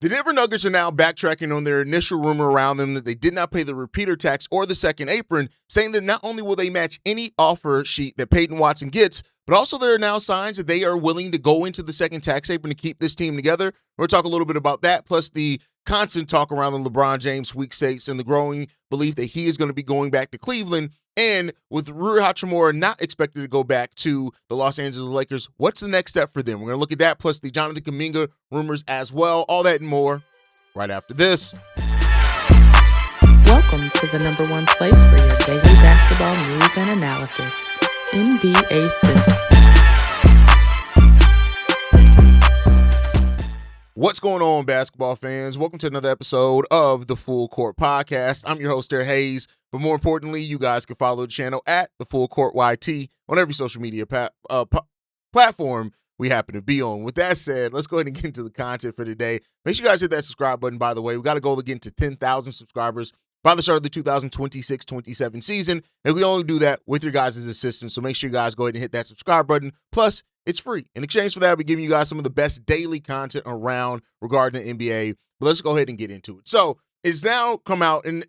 The Denver Nuggets are now backtracking on their initial rumor around them that they did not pay the repeater tax or the second apron, saying that not only will they match any offer sheet that Peyton Watson gets, but also there are now signs that they are willing to go into the second tax apron to keep this team together. We're going to talk a little bit about that, plus the constant talk around the LeBron James sweepstakes and the growing belief that he is going to be going back to Cleveland. And with Rui Hachimura not expected to go back to the Los Angeles Lakers, what's the next step for them? We're going to look at that, plus the Jonathan Kuminga rumors as well. All that and more right after this. Welcome to the number one place for your daily basketball news and analysis, NBA Central. What's going on, basketball fans? Welcome to another episode of the Full Court Podcast. I'm your host, Haize. But more importantly, you guys can follow the channel at the Full Court YT on every social media platform we happen to be on. With that said, let's go ahead and get into the content for today. Make sure you guys hit that subscribe button, by the way. We got a goal to get to 10,000 subscribers by the start of the 2026-27 season. And we only do that with your guys' assistance. So make sure you guys go ahead and hit that subscribe button. Plus, it's free. In exchange for that, I'll be giving you guys some of the best daily content around regarding the NBA. But let's go ahead and get into it. So it's now come out, and,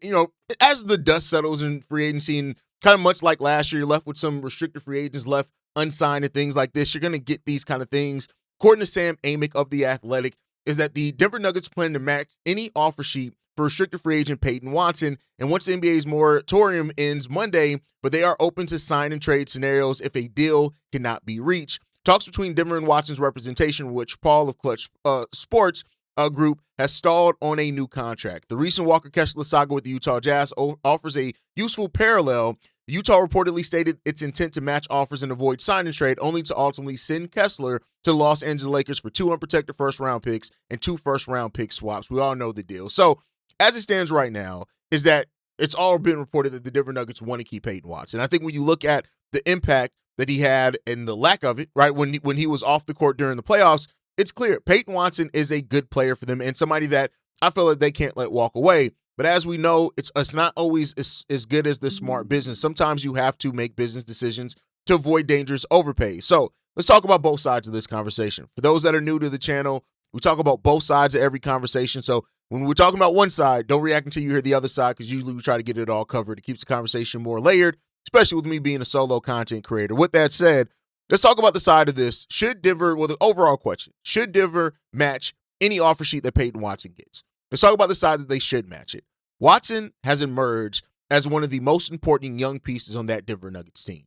as the dust settles in free agency, and kind of much like last year, you're left with some restricted free agents left unsigned and things like this. You're going to get these kind of things. According to Sam Amick of The Athletic, is that the Denver Nuggets plan to match any offer sheet for restricted free agent Peyton Watson. And once the NBA's moratorium ends Monday, but they are open to sign and trade scenarios if a deal cannot be reached. Talks between Denver and Watson's representation, which Paul of Clutch Sports Group has stalled on a new contract. The recent Walker Kessler saga with the Utah Jazz offers a useful parallel. Utah reportedly stated its intent to match offers and avoid sign and trade, only to ultimately send Kessler to the Los Angeles Lakers for 2 unprotected first-round picks and 2 first-round pick swaps. We all know the deal. So, as it stands right now, is that it's all been reported that the Denver Nuggets want to keep Peyton Watson. I think when you look at the impact that he had and the lack of it, right, when he was off the court during the playoffs, it's clear Peyton Watson is a good player for them and somebody that I feel like they can't let walk away. But as we know, it's not always as good as the smart business. Sometimes you have to make business decisions to avoid dangerous overpay. So let's talk about both sides of this conversation. For those that are new to the channel, we talk about both sides of every conversation. So when we're talking about one side, don't react until you hear the other side, because usually we try to get it all covered. It keeps the conversation more layered, especially with me being a solo content creator. With that said, let's talk about the side of this. Should Denver, the overall question, should Denver match any offer sheet that Peyton Watson gets? Let's talk about the side that they should match it. Watson has emerged as one of the most important young pieces on that Denver Nuggets team.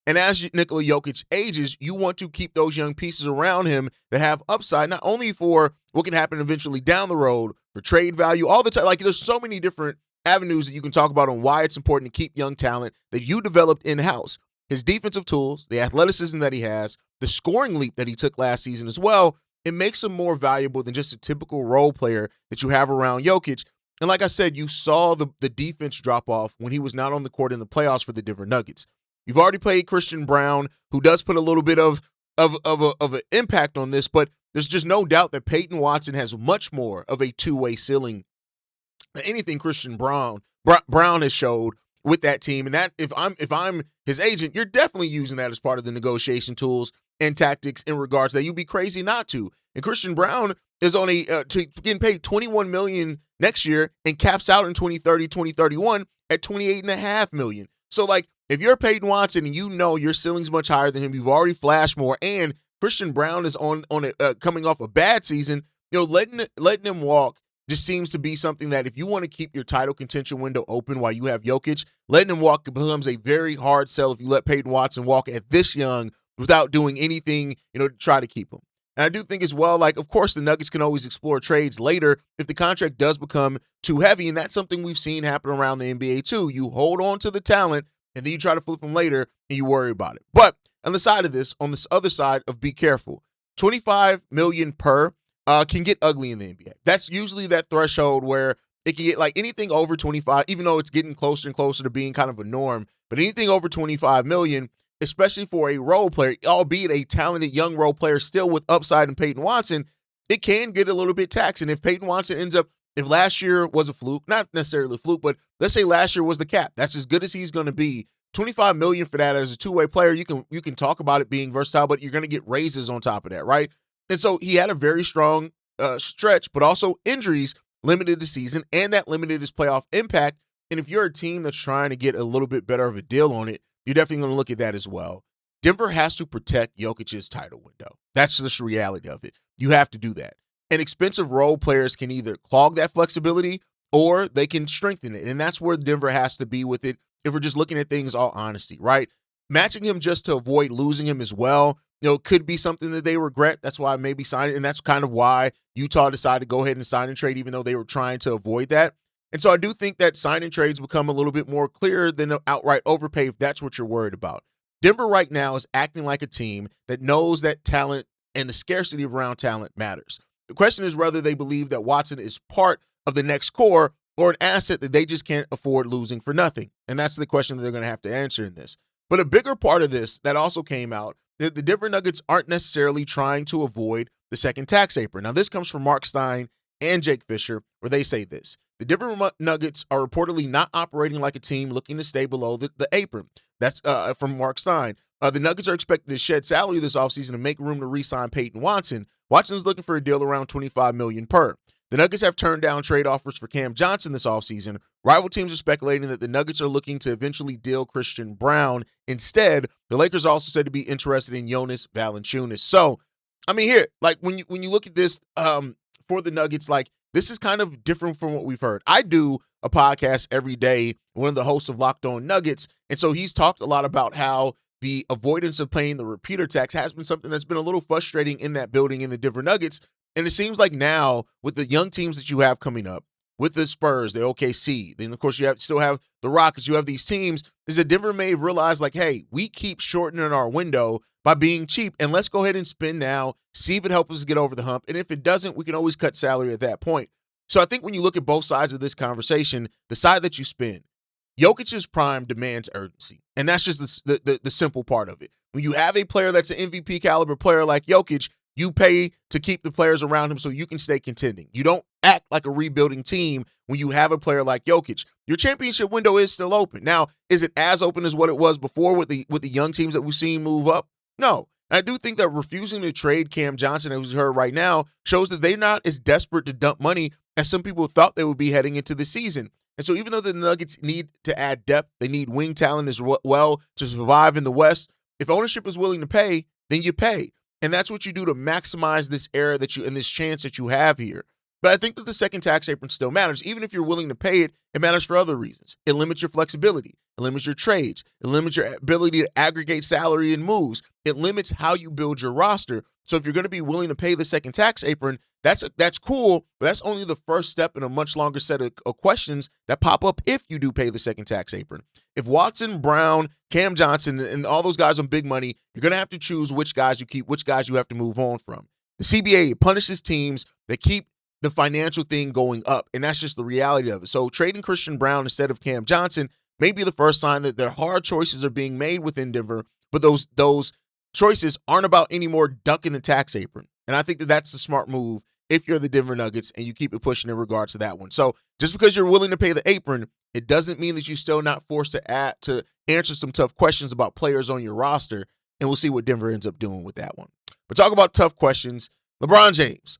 And as Nikola Jokic ages, you want to keep those young pieces around him that have upside, not only for what can happen eventually down the road, for trade value, all the time. Like, there's so many different avenues that you can talk about on why it's important to keep young talent that you developed in-house. His defensive tools, the athleticism that he has, the scoring leap that he took last season as well, it makes him more valuable than just a typical role player that you have around Jokic. And like I said, you saw the defense drop off when he was not on the court in the playoffs for the Denver Nuggets. You've already played Christian Braun, who does put a little bit of an impact on this, but there's just no doubt that Peyton Watson has much more of a two-way ceiling than anything Christian Braun has showed with that team. And that if I'm his agent, you're definitely using that as part of the negotiation tools and tactics in regards to that. You'd be crazy not to. And Christian Braun is only getting paid $21 million next year and caps out in 2030, 2031 at $28.5 million. So, like, if you're Peyton Watson and you know your ceiling's much higher than him, you've already flashed more, and Christian Braun is coming off a bad season, letting him walk just seems to be something that if you want to keep your title contention window open while you have Jokic, letting him walk becomes a very hard sell if you let Peyton Watson walk at this young without doing anything, to try to keep him. And I do think as well, like, of course, the Nuggets can always explore trades later if the contract does become too heavy, and that's something we've seen happen around the NBA too. You hold on to the talent, and then you try to flip them later, and you worry about it. But on the side of this, on this other side of be careful, $25 million per can get ugly in the NBA. That's usually that threshold where it can get, like, anything over 25, even though it's getting closer and closer to being kind of a norm, but anything over $25 million, especially for a role player, albeit a talented young role player still with upside in Peyton Watson, it can get a little bit taxing. If Peyton Watson ends up, if last year was a fluke, not necessarily a fluke, but let's say last year was the cap, that's as good as he's going to be. $25 million for that as a two-way player, you can talk about it being versatile, but you're going to get raises on top of that, right? And so he had a very strong stretch, but also injuries limited the season, and that limited his playoff impact. And if you're a team that's trying to get a little bit better of a deal on it, you're definitely going to look at that as well. Denver has to protect Jokic's title window. That's just the reality of it. You have to do that. And expensive role players can either clog that flexibility or they can strengthen it. And that's where Denver has to be with it if we're just looking at things all honesty, right? Matching him just to avoid losing him as well, could be something that they regret. That's why maybe signing, and that's kind of why Utah decided to go ahead and sign and trade, even though they were trying to avoid that. And so I do think that signing trades become a little bit more clear than an outright overpay if that's what you're worried about. Denver right now is acting like a team that knows that talent and the scarcity of round talent matters. The question is whether they believe that Watson is part of the next core or an asset that they just can't afford losing for nothing. And that's the question that they're going to have to answer in this. But a bigger part of this that also came out, that the Denver Nuggets aren't necessarily trying to avoid the second tax apron. Now, this comes from Mark Stein and Jake Fisher, where they say this. The Denver Nuggets are reportedly not operating like a team looking to stay below the apron. That's from Mark Stein. The Nuggets are expected to shed salary this offseason to make room to re-sign Peyton Watson. Watson's looking for a deal around $25 million per. The Nuggets have turned down trade offers for Cam Johnson this offseason. Rival teams are speculating that the Nuggets are looking to eventually deal Christian Braun. Instead, the Lakers are also said to be interested in Jonas Valanciunas. So, I mean, here, like when you look at this for the Nuggets, like this is kind of different from what we've heard. I do a podcast every day, one of the hosts of Locked On Nuggets, and so he's talked a lot about how the avoidance of paying the repeater tax has been something that's been a little frustrating in that building in the Denver Nuggets. And it seems like now with the young teams that you have coming up, with the Spurs, the OKC, then of course you still have the Rockets, you have these teams, is that Denver may have realized like, hey, we keep shortening our window by being cheap, and let's go ahead and spend now, see if it helps us get over the hump. And if it doesn't, we can always cut salary at that point. So I think when you look at both sides of this conversation, the side that you spin, Jokic's prime demands urgency. And that's just the simple part of it. When you have a player that's an MVP caliber player like Jokic, you pay to keep the players around him so you can stay contending. You don't act like a rebuilding team when you have a player like Jokic. Your championship window is still open. Now, is it as open as what it was before with the young teams that we've seen move up? No. And I do think that refusing to trade Cam Johnson, as we heard right now, shows that they're not as desperate to dump money as some people thought they would be heading into the season. And so even though the Nuggets need to add depth, they need wing talent as well to survive in the West. If ownership is willing to pay, then you pay. And that's what you do to maximize this era that you and this chance that you have here. But I think that the second tax apron still matters. Even if you're willing to pay it, it matters for other reasons. It limits your flexibility. It limits your trades. It limits your ability to aggregate salary and moves. It limits how you build your roster. So if you're going to be willing to pay the second tax apron, that's cool, but that's only the first step in a much longer set of questions that pop up if you do pay the second tax apron. If Watson, Braun, Cam Johnson, and all those guys on big money, you're going to have to choose which guys you keep, which guys you have to move on from. The CBA punishes teams that keep the financial thing going up, and that's just the reality of it. So trading Christian Braun instead of Cam Johnson may be the first sign that their hard choices are being made within Denver, but those choices aren't about any more ducking the tax apron. And I think that that's the smart move if you're the Denver Nuggets and you keep it pushing in regards to that one. So just because you're willing to pay the apron, it doesn't mean that you're still not forced to answer some tough questions about players on your roster, and we'll see what Denver ends up doing with that one. But talk about tough questions. LeBron James.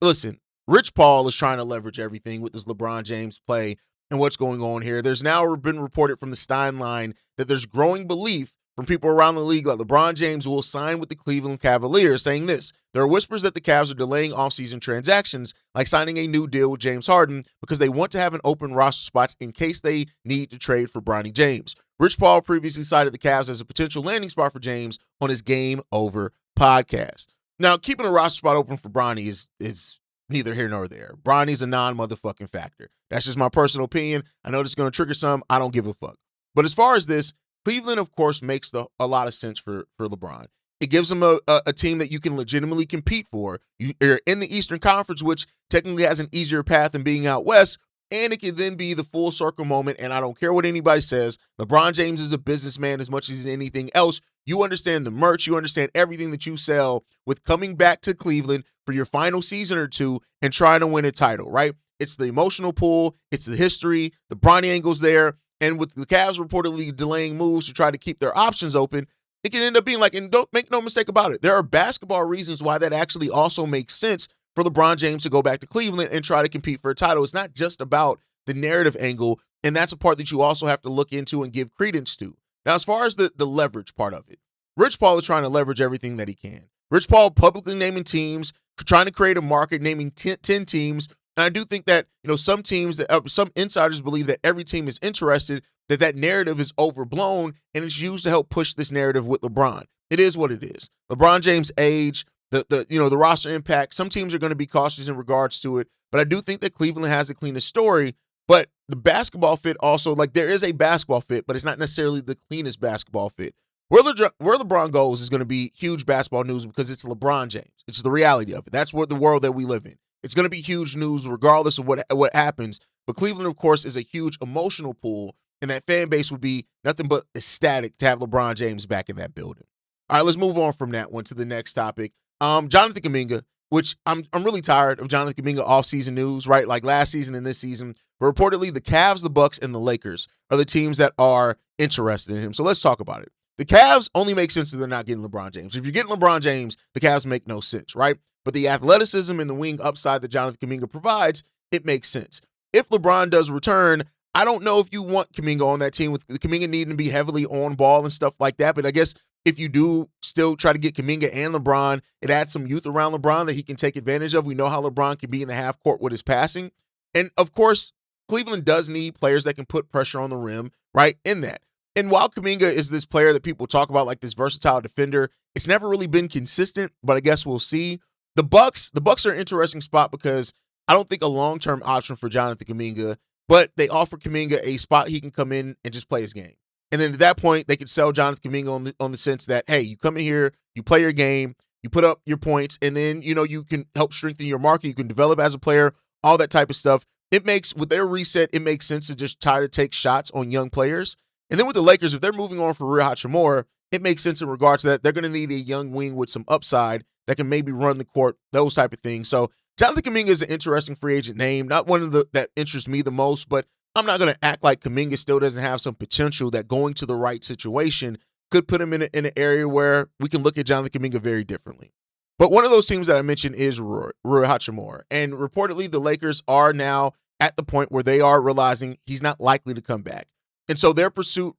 Listen, Rich Paul is trying to leverage everything with this LeBron James play and what's going on here. There's now been reported from the Stein line that there's growing belief from people around the league that LeBron James will sign with the Cleveland Cavaliers, saying this: there are whispers that the Cavs are delaying offseason transactions, like signing a new deal with James Harden, because they want to have an open roster spots in case they need to trade for Bronny James. Rich Paul previously cited the Cavs as a potential landing spot for James on his Game Over podcast. Now, keeping a roster spot open for Bronny is neither here nor there. Bronny's a non-motherfucking factor. That's just my personal opinion. I know this is going to trigger some. I don't give a fuck. But as far as this, Cleveland, of course, makes a lot of sense for LeBron. It gives them a team that you can legitimately compete for. You're in the Eastern Conference, which technically has an easier path than being out West, and it can then be the full circle moment, and I don't care what anybody says. LeBron James is a businessman as much as anything else. You understand the merch. You understand everything that you sell with coming back to Cleveland for your final season or two and trying to win a title, right? It's the emotional pull. It's the history. The Bronny angle's there. And with the Cavs reportedly delaying moves to try to keep their options open, it can end up being like, and don't make no mistake about it, there are basketball reasons why that actually also makes sense for LeBron James to go back to Cleveland and try to compete for a title. It's not just about the narrative angle, and that's a part that you also have to look into and give credence to. Now, as far as the leverage part of it, Rich Paul is trying to leverage everything that he can. Rich Paul publicly naming teams, trying to create a market, naming 10 teams. And I do think that, some teams, some insiders believe that every team is interested, that narrative is overblown, and it's used to help push this narrative with LeBron. It is what it is. LeBron James' age, the roster impact, some teams are going to be cautious in regards to it, but I do think that Cleveland has the cleanest story. But the basketball fit also, there is a basketball fit, but it's not necessarily the cleanest basketball fit. Where LeBron goes is going to be huge basketball news because it's LeBron James. It's the reality of it. That's what the world that we live in. It's going to be huge news regardless of what happens. But Cleveland, of course, is a huge emotional pool, and that fan base would be nothing but ecstatic to have LeBron James back in that building. All right, let's move on from that one to the next topic. Jonathan Kuminga, which I'm really tired of Jonathan Kuminga offseason news, right? Like last season and this season. But reportedly, the Cavs, the Bucks, and the Lakers are the teams that are interested in him. So let's talk about it. The Cavs only make sense if they're not getting LeBron James. If you're getting LeBron James, the Cavs make no sense, right? But the athleticism and the wing upside that Jonathan Kuminga provides, it makes sense. If LeBron does return, I don't know if you want Kuminga on that team with Kuminga needing to be heavily on ball and stuff like that. But I guess if you do still try to get Kuminga and LeBron, it adds some youth around LeBron that he can take advantage of. We know how LeBron can be in the half court with his passing. And of course, Cleveland does need players that can put pressure on the rim, right, in that. And while Kuminga is this player that people talk about like this versatile defender, it's never really been consistent, but I guess we'll see. The Bucks are an interesting spot because I don't think a long-term option for Jonathan Kuminga, but they offer Kuminga a spot he can come in and just play his game. And then at that point, they could sell Jonathan Kuminga on the sense that, hey, you come in here, you play your game, you put up your points, and then, you can help strengthen your market. You can develop as a player, all that type of stuff. It makes, with their reset, it makes sense to just try to take shots on young players. And then with the Lakers, if they're moving on for Rui Hachimura, it makes sense in regards to that. They're going to need a young wing with some upside that can maybe run the court, those type of things. So Jonathan Kuminga is an interesting free agent name, not one of that interests me the most, but I'm not going to act like Kuminga still doesn't have some potential that going to the right situation could put him in an area where we can look at Jonathan Kuminga very differently. But one of those teams that I mentioned is Rui Hachimura. And reportedly, the Lakers are now at the point where they are realizing he's not likely to come back. And so their pursuit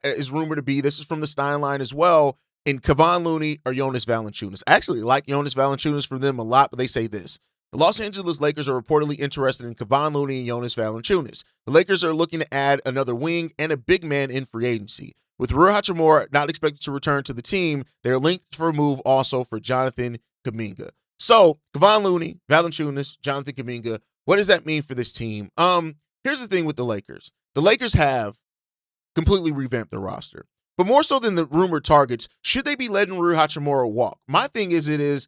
is rumored to be, this is from the Stein line as well, in Kevon Looney or Jonas Valanciunas. I actually like Jonas Valanciunas for them a lot, but they say this. The Los Angeles Lakers are reportedly interested in Kevon Looney and Jonas Valanciunas. The Lakers are looking to add another wing and a big man in free agency. With Rui Hachimura not expected to return to the team, they're linked for a move also for Jonathan Kuminga. So, Kevon Looney, Valanciunas, Jonathan Kuminga, what does that mean for this team? Here's the thing with the Lakers. The Lakers have completely revamped their roster. But more so than the rumored targets, should they be letting Rui Hachimura walk? My thing is, it is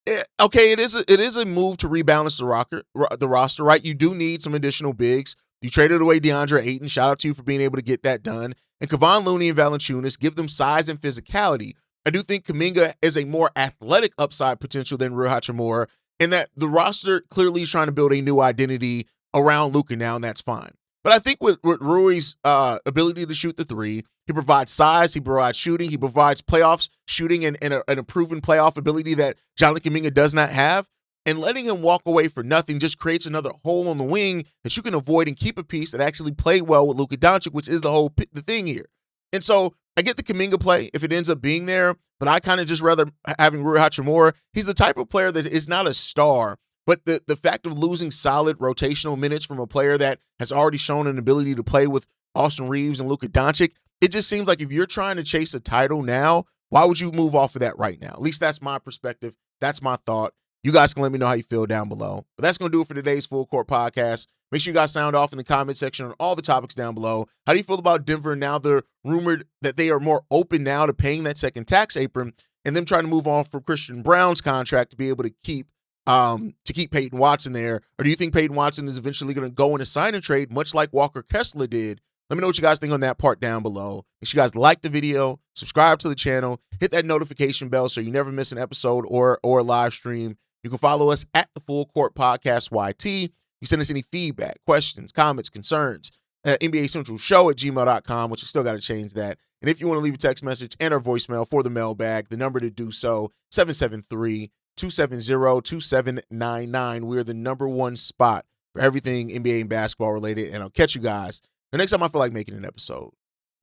a move to rebalance the roster, right? You do need some additional bigs. You traded away DeAndre Ayton. Shout out to you for being able to get that done. And Kevon Looney and Valanciunas, give them size and physicality. I do think Kuminga is a more athletic upside potential than Rui Hachimura, and that the roster clearly is trying to build a new identity around Luka now, and that's fine. But I think with Rui's ability to shoot the three, he provides size, he provides shooting, he provides playoffs shooting and a proven playoff ability that Jonathan Kuminga does not have. And letting him walk away for nothing just creates another hole on the wing that you can avoid and keep a piece that actually played well with Luka Doncic, which is the thing here. And so I get the Kuminga play if it ends up being there, but I kind of just rather having Rui Hachimura. He's the type of player that is not a star, but the fact of losing solid rotational minutes from a player that has already shown an ability to play with Austin Reeves and Luka Doncic, it just seems like if you're trying to chase a title now, why would you move off of that right now? At least that's my perspective. That's my thought. You guys can let me know how you feel down below. But that's going to do it for today's Full Court Podcast. Make sure you guys sound off in the comment section on all the topics down below. How do you feel about Denver now? They're rumored that they are more open now to paying that second tax apron and them trying to move on from Christian Brown's contract to be able to keep Peyton Watson there. Or do you think Peyton Watson is eventually going to go in a sign and trade, much like Walker Kessler did? Let me know what you guys think on that part down below. Make sure you guys like the video, subscribe to the channel, hit that notification bell so you never miss an episode or a live stream. You can follow us at the Full Court Podcast YT. You send us any feedback, questions, comments, concerns, NBA Central Show at gmail.com, which you still got to change that. And if you want to leave a text message and our voicemail for the mailbag, the number to do so, 773 270-2799. We're the #1 spot for everything NBA and basketball related, and I'll catch you guys the next time I feel like making an episode.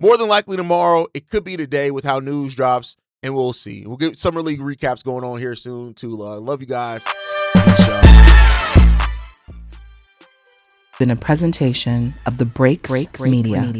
More than likely tomorrow. It could be today with how news drops, and we'll see. We'll get summer league recaps going on here soon too. Love you guys. Peace, y'all. Been a presentation of the Breaks Media.